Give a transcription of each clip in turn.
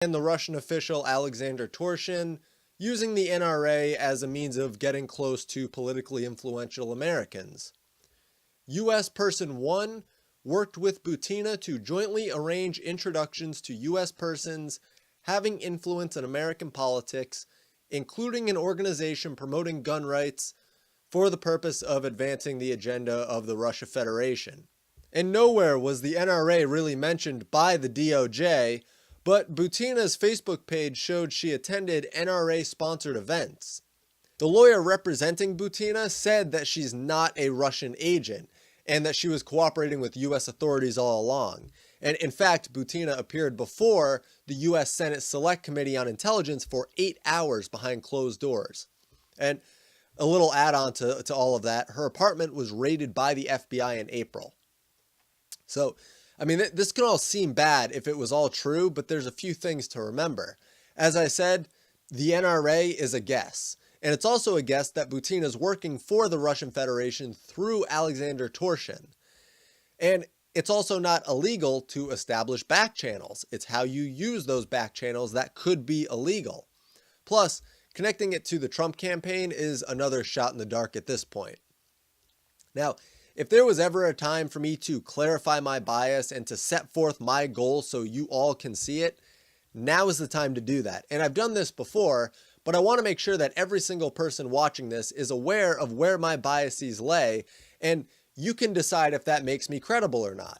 and the Russian official Alexander Torshin using the NRA as a means of getting close to politically influential Americans. U.S. Person 1 worked with Butina to jointly arrange introductions to U.S. persons having influence in American politics, including an organization promoting gun rights for the purpose of advancing the agenda of the Russia Federation. And nowhere was the NRA really mentioned by the DOJ, but Butina's Facebook page showed she attended NRA-sponsored events. The lawyer representing Butina said that she's not a Russian agent and that she was cooperating with U.S. authorities all along. And in fact, Butina appeared before the U.S. Senate Select Committee on Intelligence for 8 hours behind closed doors. And a little add-on to all of that, her apartment was raided by the FBI in April. So, I mean, this can all seem bad if it was all true, but there's a few things to remember. As I said, the NRA is a guess. And it's also a guess that Butina is working for the Russian Federation through Alexander Torshin. And it's also not illegal to establish back channels. It's how you use those back channels that could be illegal. Plus, connecting it to the Trump campaign is another shot in the dark at this point. Now, if there was ever a time for me to clarify my bias and to set forth my goal so you all can see it, now is the time to do that. And I've done this before, but I want to make sure that every single person watching this is aware of where my biases lay, and you can decide if that makes me credible or not.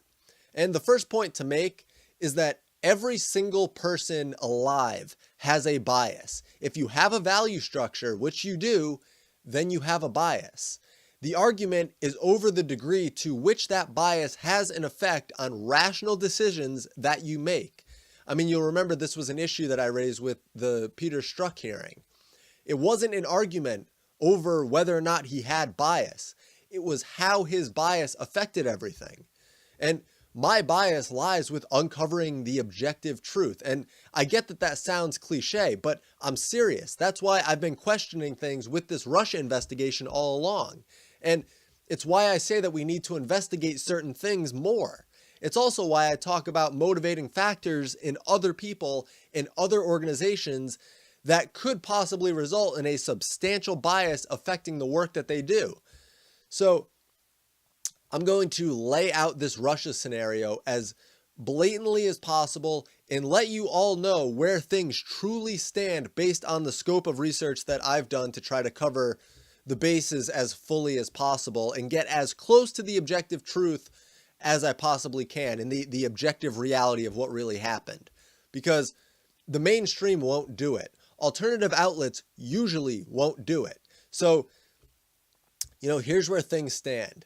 And the first point to make is that every single person alive has a bias. If you have a value structure, which you do, then you have a bias. The argument is over the degree to which that bias has an effect on rational decisions that you make. I mean, you'll remember this was an issue that I raised with the Peter Strzok hearing. It wasn't an argument over whether or not he had bias. It was how his bias affected everything. And my bias lies with uncovering the objective truth. And I get that that sounds cliche, but I'm serious. That's why I've been questioning things with this Russia investigation all along. And it's why I say that we need to investigate certain things more. It's also why I talk about motivating factors in other people in other organizations that could possibly result in a substantial bias affecting the work that they do. So I'm going to lay out this Russia scenario as blatantly as possible and let you all know where things truly stand based on the scope of research that I've done to try to cover the bases as fully as possible and get as close to the objective truth as I possibly can and the objective reality of what really happened. Because the mainstream won't do it. Alternative outlets usually won't do it. So, here's where things stand.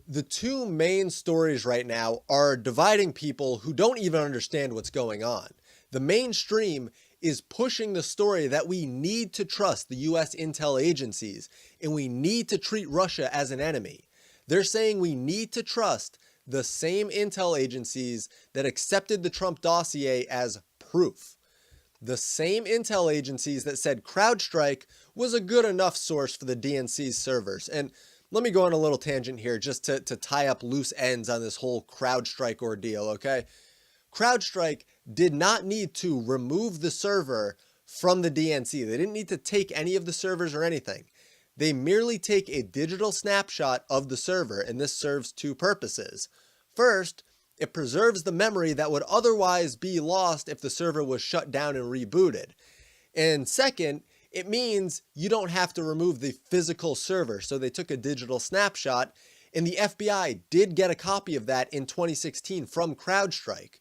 The two main stories right now are dividing people who don't even understand what's going on. The mainstream is pushing the story that we need to trust the US intel agencies and we need to treat Russia as an enemy. They're saying we need to trust the same intel agencies that accepted the Trump dossier as proof. The same intel agencies that said CrowdStrike was a good enough source for the DNC's servers. And let me go on a little tangent here just to tie up loose ends on this whole CrowdStrike ordeal, okay? CrowdStrike did not need to remove the server from the DNC. They didn't need to take any of the servers or anything. They merely take a digital snapshot of the server, and this serves two purposes. First, it preserves the memory that would otherwise be lost if the server was shut down and rebooted. And second, it means you don't have to remove the physical server. So they took a digital snapshot, and the FBI did get a copy of that in 2016 from CrowdStrike.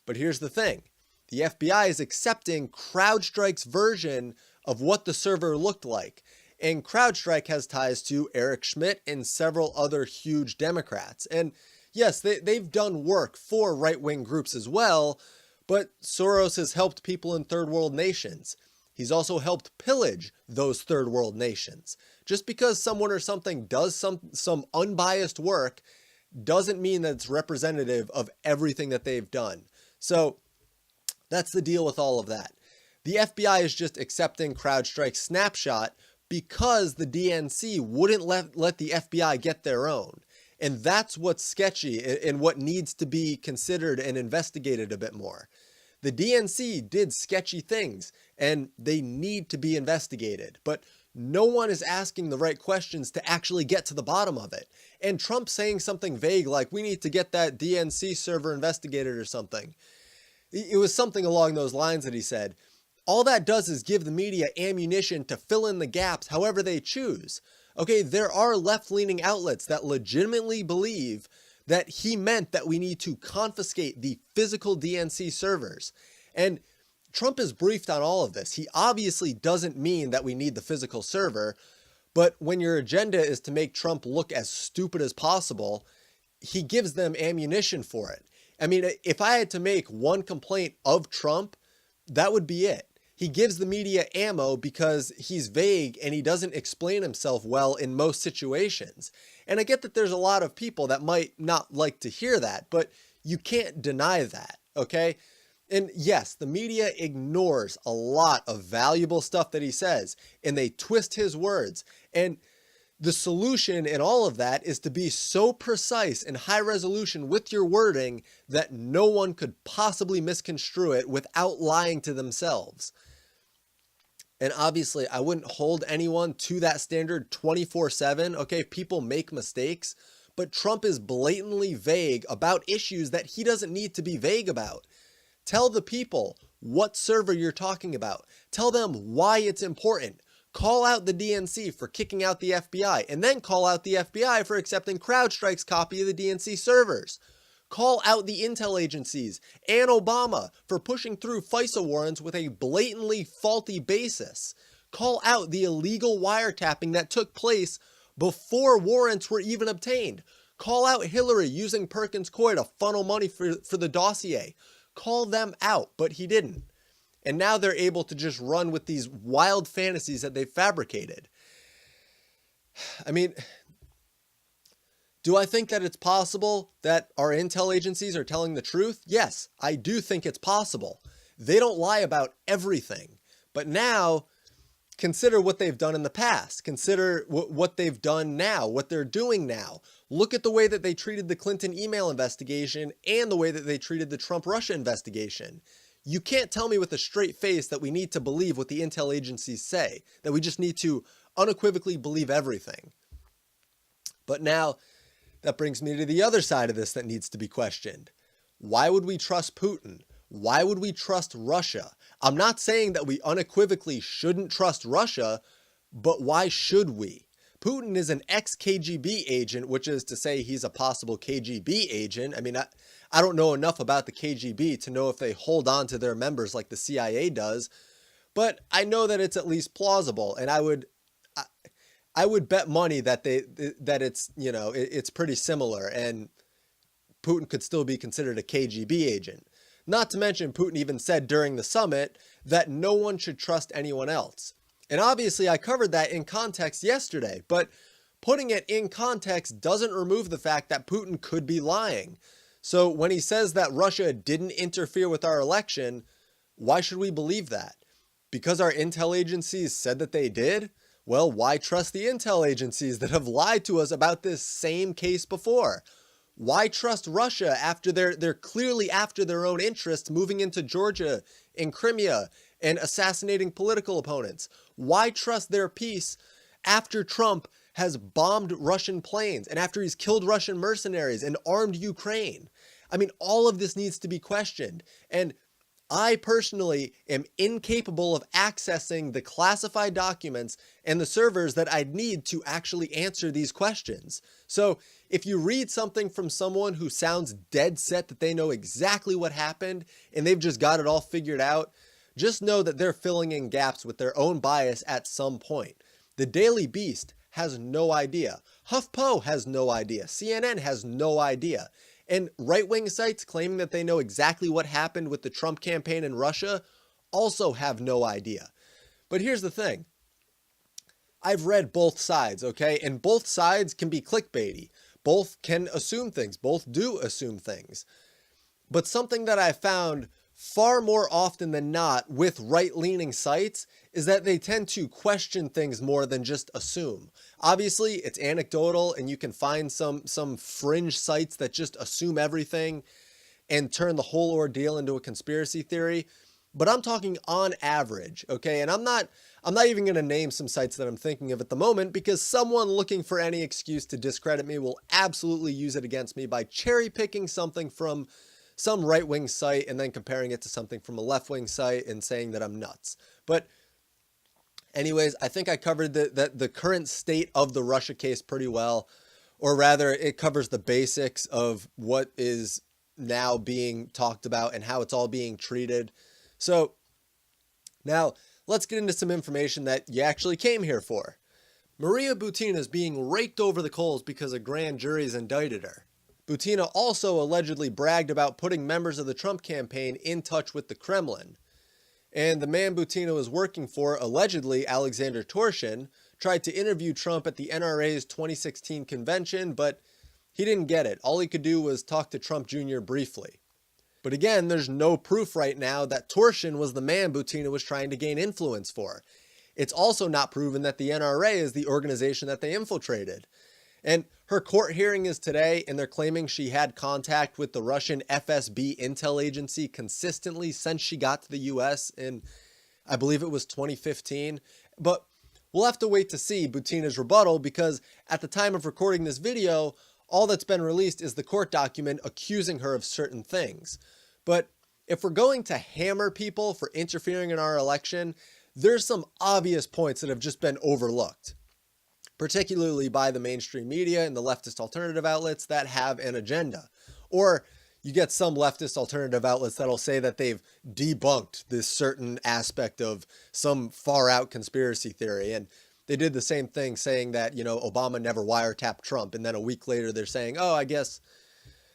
But here's the thing. The FBI is accepting CrowdStrike's version of what the server looked like. And CrowdStrike has ties to Eric Schmidt and several other huge Democrats. And yes, they've done work for right-wing groups as well, but Soros has helped people in third world nations. He's also helped pillage those third world nations. Just because someone or something does some unbiased work doesn't mean that it's representative of everything that they've done. So that's the deal with all of that. The FBI is just accepting CrowdStrike's snapshot because the DNC wouldn't let the FBI get their own. And that's what's sketchy and what needs to be considered and investigated a bit more. The DNC did sketchy things and they need to be investigated, but no one is asking the right questions to actually get to the bottom of it. And Trump saying something vague like, we need to get that DNC server investigated or something. It was something along those lines that he said. All that does is give the media ammunition to fill in the gaps however they choose. Okay, there are left-leaning outlets that legitimately believe that he meant that we need to confiscate the physical DNC servers. And Trump is briefed on all of this. He obviously doesn't mean that we need the physical server, but when your agenda is to make Trump look as stupid as possible, he gives them ammunition for it. I mean, if I had to make one complaint of Trump, that would be it. He gives the media ammo because he's vague and he doesn't explain himself well in most situations. And I get that there's a lot of people that might not like to hear that, but you can't deny that, okay? And yes, the media ignores a lot of valuable stuff that he says, and they twist his words. And the solution in all of that is to be so precise and high resolution with your wording that no one could possibly misconstrue it without lying to themselves. And obviously, I wouldn't hold anyone to that standard 24/7. Okay, people make mistakes, but Trump is blatantly vague about issues that he doesn't need to be vague about. Tell the people what server you're talking about. Tell them why it's important. Call out the DNC for kicking out the FBI, and then call out the FBI for accepting CrowdStrike's copy of the DNC servers. Call out the intel agencies and Obama for pushing through FISA warrants with a blatantly faulty basis. Call out the illegal wiretapping that took place before warrants were even obtained. Call out Hillary using Perkins Coie to funnel money for the dossier. Call them out, but he didn't. And now they're able to just run with these wild fantasies that they've fabricated. I mean, do I think that it's possible that our intel agencies are telling the truth? Yes, I do think it's possible. They don't lie about everything. But now, consider what they've done in the past. Consider what they've done now, what they're doing now. Look at the way that they treated the Clinton email investigation and the way that they treated the Trump-Russia investigation. You can't tell me with a straight face that we need to believe what the intel agencies say, that we just need to unequivocally believe everything. But now, that brings me to the other side of this that needs to be questioned. Why would we trust Putin? Why would we trust Russia? I'm not saying that we unequivocally shouldn't trust Russia, but why should we? Putin is an ex-KGB agent, which is to say he's a possible KGB agent. I mean, I don't know enough about the KGB to know if they hold on to their members like the CIA does, but I know that it's at least plausible, and I would bet money that it's, you know, it's pretty similar, and Putin could still be considered a KGB agent. Not to mention, Putin even said during the summit that no one should trust anyone else. And obviously I covered that in context yesterday, but putting it in context doesn't remove the fact that Putin could be lying. So when he says that Russia didn't interfere with our election, why should we believe that? Because our intel agencies said that they did? Well, why trust the intel agencies that have lied to us about this same case before? Why trust Russia after they're clearly after their own interests, moving into Georgia and Crimea and assassinating political opponents? Why trust their peace after Trump has bombed Russian planes and after he's killed Russian mercenaries and armed Ukraine? I mean, all of this needs to be questioned. And I personally am incapable of accessing the classified documents and the servers that I'd need to actually answer these questions. So if you read something from someone who sounds dead set that they know exactly what happened and they've just got it all figured out, just know that they're filling in gaps with their own bias at some point. The Daily Beast has no idea. HuffPo has no idea. CNN has no idea. And right-wing sites claiming that they know exactly what happened with the Trump campaign in Russia also have no idea. But here's the thing. I've read both sides, okay? And both sides can be clickbaity. Both can assume things. Both do assume things. But something that I found far more often than not with right-leaning sites is that they tend to question things more than just assume. Obviously, it's anecdotal and you can find some fringe sites that just assume everything. and turn the whole ordeal into a conspiracy theory. But I'm talking on average, okay? And I'm not even going to name some sites that I'm thinking of at the moment, because someone looking for any excuse to discredit me will absolutely use it against me by cherry picking something from some right-wing site and then comparing it to something from a left-wing site and saying that I'm nuts. But anyways, I think I covered the current state of the Russia case pretty well, or rather it covers the basics of what is now being talked about and how it's all being treated. So now let's get into some information that you actually came here for. Maria Butina is being raked over the coals because a grand jury's indicted her. Butina also allegedly bragged about putting members of the Trump campaign in touch with the Kremlin. And the man Butina was working for, allegedly Alexander Torshin, tried to interview Trump at the NRA's 2016 convention, but he didn't get it. All he could do was talk to Trump Jr. briefly. But again, there's no proof right now that Torshin was the man Butina was trying to gain influence for. It's also not proven that the NRA is the organization that they infiltrated. And her court hearing is today, and they're claiming she had contact with the Russian FSB intel agency consistently since she got to the US in, I believe it was 2015. But we'll have to wait to see Butina's rebuttal, because at the time of recording this video, all that's been released is the court document accusing her of certain things. But if we're going to hammer people for interfering in our election, there's some obvious points that have just been overlooked, particularly by the mainstream media and the leftist alternative outlets that have an agenda. Or you get some leftist alternative outlets that'll say that they've debunked this certain aspect of some far out conspiracy theory. And they did the same thing saying that, Obama never wiretapped Trump. And then a week later, they're saying, oh, I guess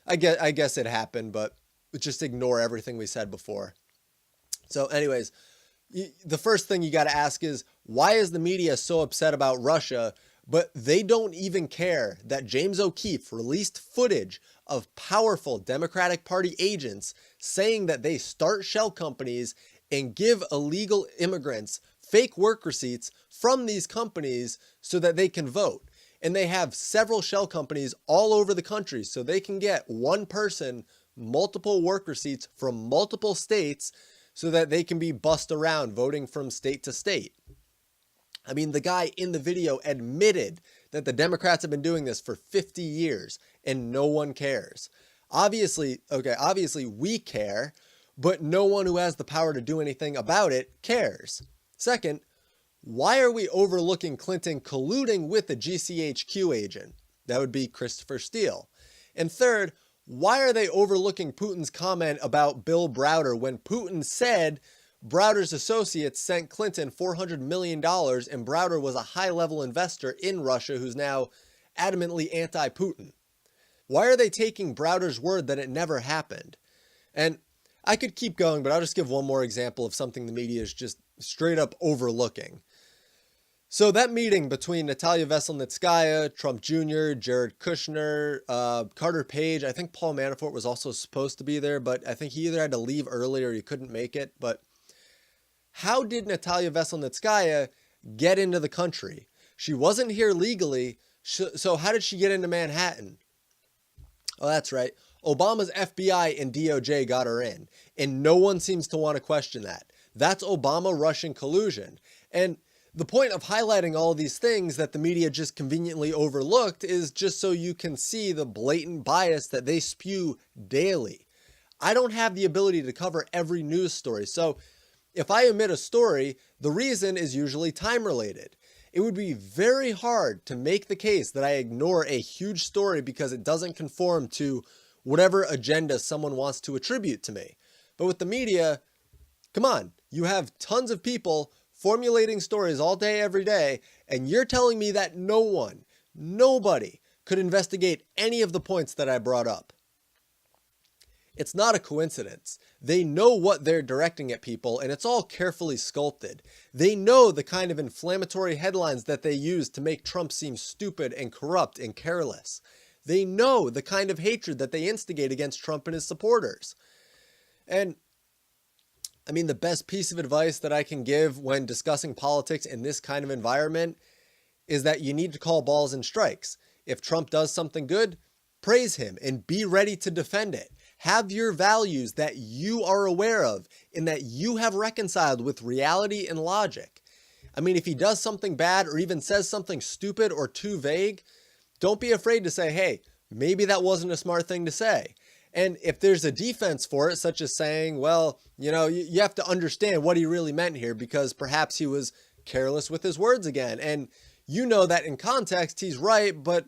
it happened, but just ignore everything we said before. So anyways, the first thing you got to ask is, why is the media so upset about Russia, but they don't even care that James O'Keefe released footage of powerful Democratic Party agents saying that they start shell companies and give illegal immigrants fake work receipts from these companies so that they can vote. And they have several shell companies all over the country, so they can get one person multiple work receipts from multiple states so that they can be bussed around voting from state to state. I mean, the guy in the video admitted that the Democrats have been doing this for 50 years and no one cares. Obviously we care, but no one who has the power to do anything about it cares. Second, why are we overlooking Clinton colluding with a GCHQ agent? That would be Christopher Steele. And third, why are they overlooking Putin's comment about Bill Browder when Putin said Browder's associates sent Clinton $400 million and Browder was a high-level investor in Russia who's now adamantly anti-Putin? Why are they taking Browder's word that it never happened? And I could keep going, but I'll just give one more example of something the media is just straight up overlooking. So that meeting between Natalia Veselnitskaya, Trump Jr., Jared Kushner, Carter Page, I think Paul Manafort was also supposed to be there, but I think he either had to leave early or he couldn't make it. But how did Natalia Veselnitskaya get into the country? She wasn't here legally, so how did she get into Manhattan? Oh, that's right. Obama's FBI and DOJ got her in, and no one seems to want to question that. That's Obama-Russian collusion. And the point of highlighting all of these things that the media just conveniently overlooked is just so you can see the blatant bias that they spew daily. I don't have the ability to cover every news story, so if I omit a story, the reason is usually time-related. It would be very hard to make the case that I ignore a huge story because it doesn't conform to whatever agenda someone wants to attribute to me. But with the media, come on, you have tons of people formulating stories all day, every day, and you're telling me that nobody could investigate any of the points that I brought up. It's not a coincidence. They know what they're directing at people, and it's all carefully sculpted. They know the kind of inflammatory headlines that they use to make Trump seem stupid and corrupt and careless. They know the kind of hatred that they instigate against Trump and his supporters. And I mean, the best piece of advice that I can give when discussing politics in this kind of environment is that you need to call balls and strikes. If Trump does something good, praise him and be ready to defend it. Have your values that you are aware of and that you have reconciled with reality and logic. I mean, if he does something bad or even says something stupid or too vague, don't be afraid to say, hey, maybe that wasn't a smart thing to say. And if there's a defense for it, such as saying, well, you have to understand what he really meant here because perhaps he was careless with his words again. And you know that in context, he's right, but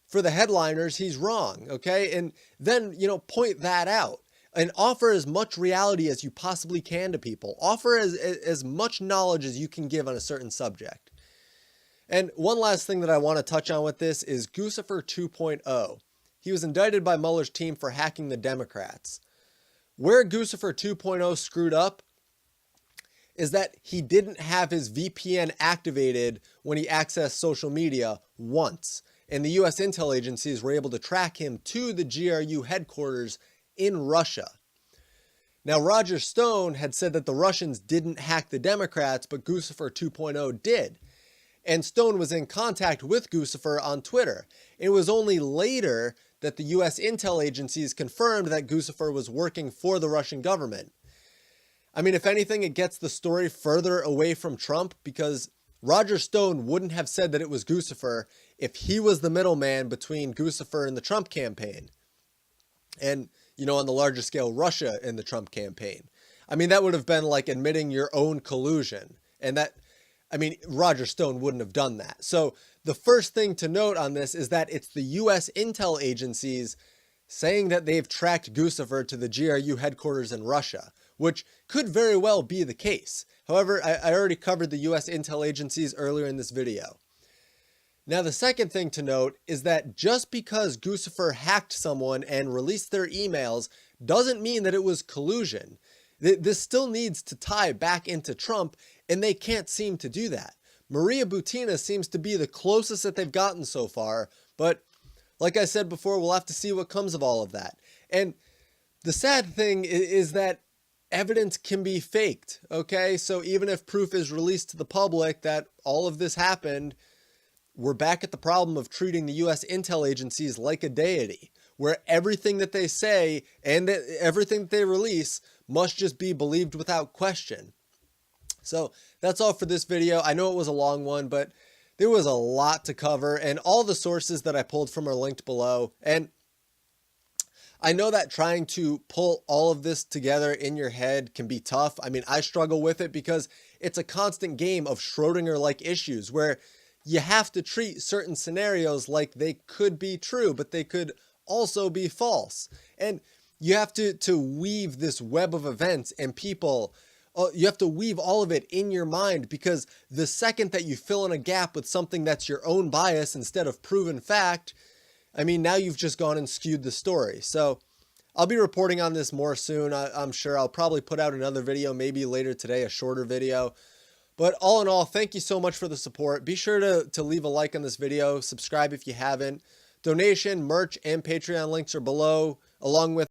for the headliners, he's wrong, okay? And then, point that out and offer as much reality as you possibly can to people. Offer as much knowledge as you can give on a certain subject. And one last thing that I want to touch on with this is Guccifer 2.0. He was indicted by Mueller's team for hacking the Democrats. Where Guccifer 2.0 screwed up is that he didn't have his VPN activated when he accessed social media once. And the US intel agencies were able to track him to the GRU headquarters in Russia. Now, Roger Stone had said that the Russians didn't hack the Democrats, but Guccifer 2.0 did. And Stone was in contact with Guccifer on Twitter. It was only later that the US intel agencies confirmed that Guccifer was working for the Russian government. I mean, if anything, it gets the story further away from Trump because Roger Stone wouldn't have said that it was Guccifer if he was the middleman between Guccifer and the Trump campaign. And, on the larger scale, Russia and the Trump campaign. I mean, that would have been like admitting your own collusion. And Roger Stone wouldn't have done that. So the first thing to note on this is that it's the US intel agencies saying that they've tracked Guccifer to the GRU headquarters in Russia, which could very well be the case. However, I already covered the US intel agencies earlier in this video. Now, the second thing to note is that just because Guccifer hacked someone and released their emails doesn't mean that it was collusion. This still needs to tie back into Trump, and they can't seem to do that. Maria Butina seems to be the closest that they've gotten so far, but like I said before, we'll have to see what comes of all of that. And the sad thing is that evidence can be faked, okay? So even if proof is released to the public that all of this happened, we're back at the problem of treating the US intel agencies like a deity, where everything that they say and everything that they release must just be believed without question. So that's all for this video. I know it was a long one, but there was a lot to cover, and all the sources that I pulled from are linked below. And I know that trying to pull all of this together in your head can be tough. I mean, I struggle with it because it's a constant game of Schrodinger-like issues where you have to treat certain scenarios like they could be true, but they could also be false. And you have to weave this web of events and people. You have to weave all of it in your mind, because the second that you fill in a gap with something that's your own bias instead of proven fact, I mean, now you've just gone and skewed the story. So I'll be reporting on this more soon. I'm sure I'll probably put out another video, maybe later today, a shorter video. But all in all, thank you so much for the support. Be sure to leave a like on this video, subscribe if you haven't. Donation, merch, and Patreon links are below, along with